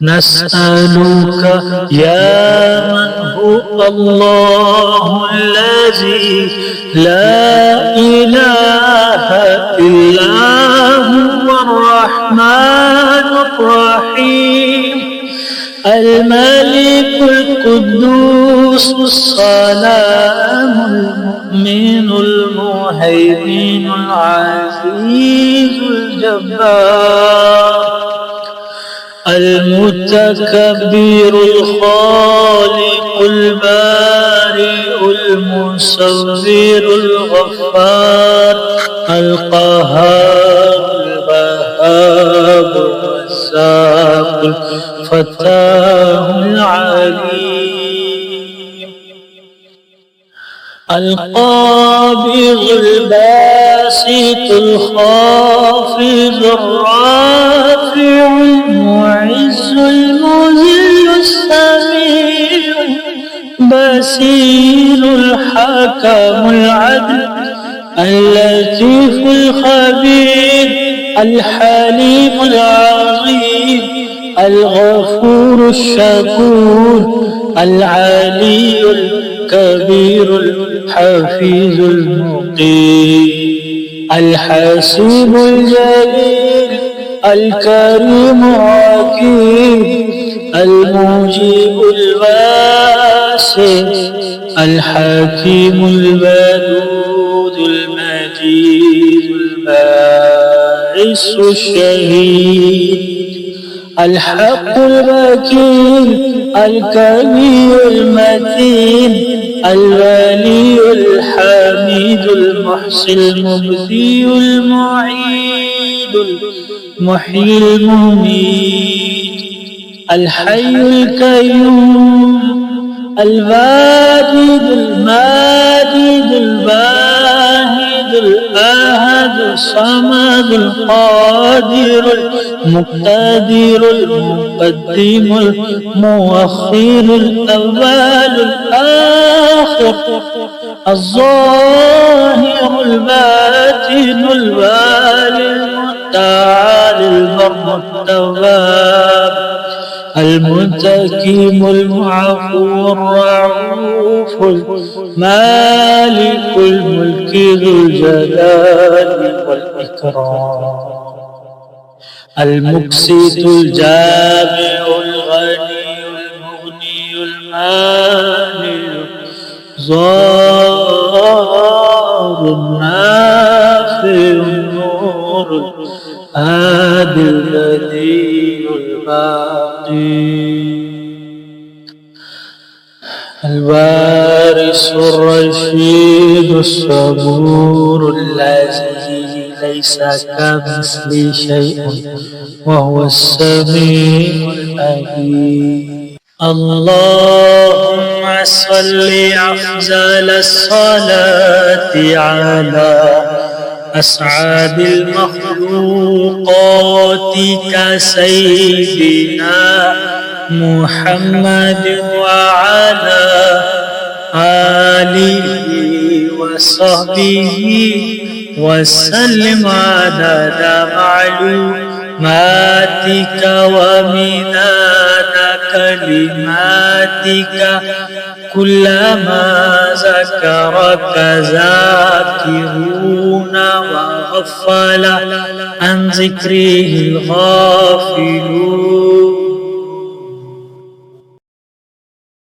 نسألك يا من هو الله الذي لا إله إلا هو الرحمن الرحيم الملك القدوس السلام المؤمن المهيمن العزيز الجبار المتكبر الخالق البارئ المصور الغفار القهار الوهاب الرزاق الفتاح العليم القابض الباسط الخافض الرافع المعز المذل السميع البصير الحكم العدل اللطيف الخبير الحليم العظيم الغفور الشكور العلي الكبير الحفيظ المقيم الحسيب الجليل الكريم الحكيم المجيب الواسع الحكيم الودود المجيد الباعث الشهيد الحق الوكيل الكبير المتين الولي الحميد المحصي المبدي المعيد المحيي المميت الحي القيوم الواجد الماجد الواحد الأحد الصمد القادر المقتدر المقدم المؤخر الأول الآخر الظاهر الباطن الوالي المتعالي البر التواب المنتقم المعفو الرؤوف المالك الملك ذو الجلال والإكرام المقسط الجامع الغني المغني المانع الضار النافع النور الهادي البديع الباقي الوارث الرشيد الصبور الذي ليس كمثله شيء وهو السميع العليم اللهم صل أفضل الصلاة على أسعد المخلوقات كسيدنا محمد وعلى آله وصحبه وسلم عدد معلوماتك ومداد كلماتك كلما ذكرك ذاكرون وغفل عن ذكره الغافلون